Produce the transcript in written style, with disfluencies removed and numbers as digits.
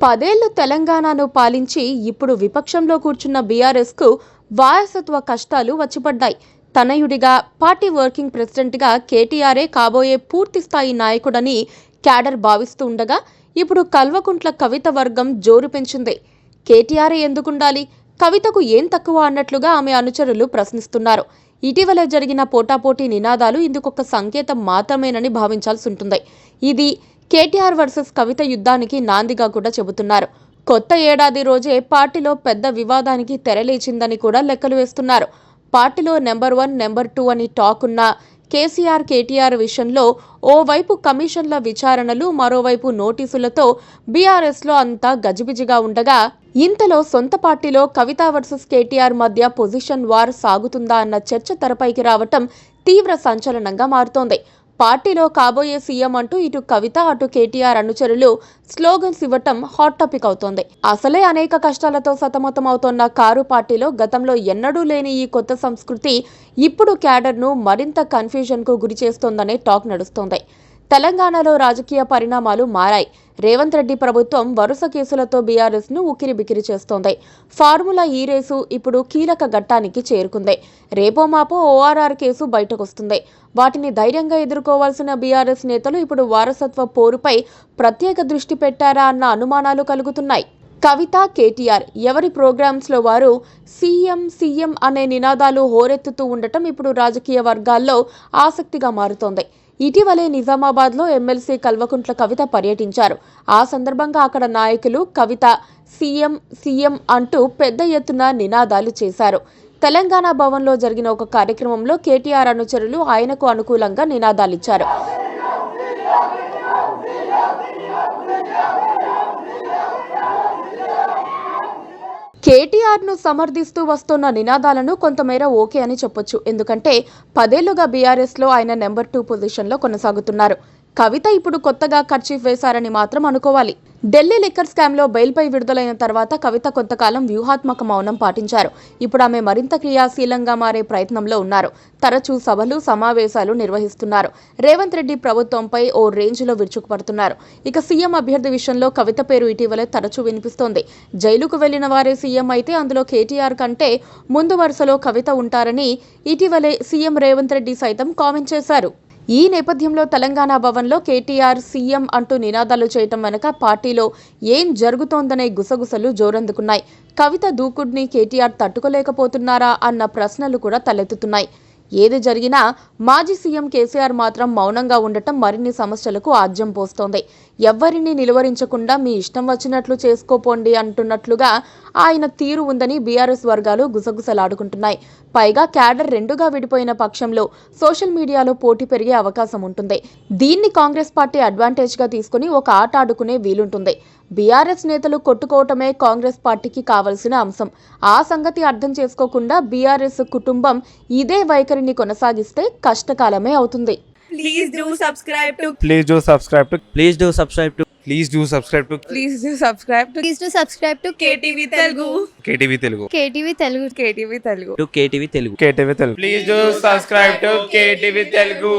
10 ఏళ్లు తెలంగాణను పాలించి ఇప్పుడు విపక్షంలో కూర్చున్న బీఆర్ఎస్కు వారసత్వ కష్టాలు వచ్చిపడ్డాయి. తనయుడిగా పార్టీ వర్కింగ్ ప్రెసిడెంట్గా కేటీఆరే కాబోయే పూర్తిస్థాయి నాయకుడని క్యాడర్ భావిస్తూ ఉండగా ఇప్పుడు కల్వకుంట్ల కవిత వర్గం జోరు పెంచింది. కేటీఆరే ఎందుకుండాలి, కవితకు ఏం తక్కువ అన్నట్లుగా ఆమె అనుచరులు ప్రశ్నిస్తున్నారు. ఇటీవలే జరిగిన పోటాపోటీ నినాదాలు ఇందుకొక సంకేతం మాత్రమేనని భావించాల్సి ఉంటుంది. ఇది కేటీఆర్ వర్సెస్ కవిత యుద్ధానికి నాందిగా కూడా చెబుతున్నారు. కొత్త ఏడాది రోజే పార్టీలో పెద్ద వివాదానికి తెరలేచిందని కూడా లెక్కలు వేస్తున్నారు. పార్టీలో నెంబర్ 1, నెంబర్ 2 అని టాక్ ఉన్న కేసీఆర్ కేటీఆర్ విషయంలో ఓవైపు కమిషన్ల విచారణలు, మరోవైపు నోటీసులతో బీఆర్ఎస్లో అంతా గజిబిజిగా ఉండగా ఇంతలో సొంత పార్టీలో కవిత వర్సెస్ కేటీఆర్ మధ్య పొజిషన్ వార్ సాగుతుందా అన్న చర్చ తెరపైకి రావటం తీవ్ర సంచలనంగా మారుతోంది. పార్టీలో కాబోయే సీఎం అంటూ ఇటు కవిత అటు కేటీఆర్ అనుచరులు స్లోగన్స్ ఇవ్వటం హాట్ టాపిక్ అవుతోంది. అసలే అనేక కష్టాలతో సతమతమవుతోన్న కారు పార్టీలో గతంలో ఎన్నడూ లేని ఈ కొత్త సంస్కృతి ఇప్పుడు క్యాడర్ను మరింత కన్ఫ్యూజన్కు గురి చేస్తోందనే టాక్ నడుస్తోంది. తెలంగాణలో రాజకీయ పరిణామాలు మారాయి. రేవంత్ రెడ్డి ప్రభుత్వం వరుస కేసులతో బీఆర్ఎస్ను ఉక్కిరిబిక్కిరి చేస్తోంది. ఫార్ములా ఈ రేసు ఇప్పుడు కీలక ఘట్టానికి చేరుకుంది. రేపో మాపో ఓఆర్ఆర్ కేసు బయటకొస్తుంది. వాటిని ధైర్యంగా ఎదుర్కోవాల్సిన బీఆర్ఎస్ నేతలు ఇప్పుడు వారసత్వ పోరుపై ప్రత్యేక దృష్టి పెట్టారా అన్న అనుమానాలు కలుగుతున్నాయి. కవిత, కేటీఆర్ ఎవరి ప్రోగ్రామ్స్లో వారు సీఎం అనే నినాదాలు హోరెత్తుతూ ఉండటం ఇప్పుడు రాజకీయ వర్గాల్లో ఆసక్తిగా మారుతోంది. ఇటీవలే నిజామాబాద్లో ఎమ్మెల్సీ కల్వకుంట్ల కవిత పర్యటించారు. ఆ సందర్భంగా అక్కడ నాయకులు కవిత సీఎం అంటూ పెద్ద ఎత్తున నినాదాలు చేశారు. తెలంగాణ భవన్లో జరిగిన ఒక కార్యక్రమంలో కేటీఆర్ అనుచరులు ఆయనకు అనుకూలంగా నినాదాలిచ్చారు. కేటీఆర్ను సమర్థిస్తూ వస్తున్న నినాదాలను కొంతమేర ఓకే అని చెప్పొచ్చు. ఎందుకంటే 10 ఏళ్లుగా బీఆర్ఎస్లో ఆయన నెంబర్ 2 పొజిషన్లో కొనసాగుతున్నారు. కవిత ఇప్పుడు కొత్తగా కర్చీఫ్ వేశారని మాత్రం అనుకోవాలి. ఢిల్లీ లిక్కర్ స్కామ్లో బెయిల్పై విడుదలైన తర్వాత కవిత కొంతకాలం వ్యూహాత్మక మౌనం పాటించారు. ఇప్పుడు ఆమె మరింత క్రియాశీలంగా మారే ప్రయత్నంలో ఉన్నారు. తరచూ సభలు, సమావేశాలు నిర్వహిస్తున్నారు. రేవంత్ రెడ్డి ప్రభుత్వంపై ఓ రేంజ్లో విరుచుకుపడుతున్నారు. ఇక సీఎం అభ్యర్థి విషయంలో కవిత పేరు ఇటీవలే తరచూ వినిపిస్తోంది. జైలుకు వెళ్లిన వారే సీఎం అయితే అందులో కేటీఆర్ కంటే ముందు వరుసలో కవిత ఉంటారని ఇటీవలే సీఎం రేవంత్ రెడ్డి సైతం కామెంట్ చేశారు. ఈ నేపథ్యంలో తెలంగాణ భవన్లో కేటీఆర్ సీఎం అంటూ నినాదాలు చేయటం వెనక పార్టీలో ఏం జరుగుతోందనే గుసగుసలు జోరందుకున్నాయి. కవిత దూకుడిని కేటీఆర్ తట్టుకోలేకపోతున్నారా అన్న ప్రశ్నలు కూడా తలెత్తుతున్నాయి. ఏది జరిగినా మాజీ సీఎం కేసీఆర్ మాత్రం మౌనంగా ఉండటం మరిన్ని సమస్యలకు ఆజ్యం పోస్తోంది. ఎవ్వరిని నిలువరించకుండా మీ ఇష్టం వచ్చినట్లు చేసుకోపోండి అంటున్నట్లుగా ఆయన తీరు ఉందని బీఆర్ఎస్ వర్గాలు గుసగుసలాడుకుంటున్నాయి. పైగా క్యాడర్ రెండుగా విడిపోయిన పక్షంలో సోషల్ మీడియాలో పోటీ పెరిగే అవకాశం ఉంటుంది. దీన్ని కాంగ్రెస్ పార్టీ అడ్వాంటేజ్గా తీసుకుని ఒక ఆట ఆడుకునే వీలుంటుంది. బీఆర్ఎస్ నేతలు కొట్టుకోవటమే కాంగ్రెస్ పార్టీకి కావలసిన అంశం. ఆ సంగతి అర్థం చేసుకోకుండా బీఆర్ఎస్ కుటుంబం ఇదే వైఖరిని కొనసాగిస్తే కష్టకాలమే అవుతుంది. Please do subscribe to Please do subscribe to Please do subscribe to Please do subscribe to Please do subscribe to Please do subscribe to KTV Telugu. KTV Telugu. KTV Telugu. KTV Telugu. KTV Telugu. KTV Telugu. Please do subscribe to KTV Telugu.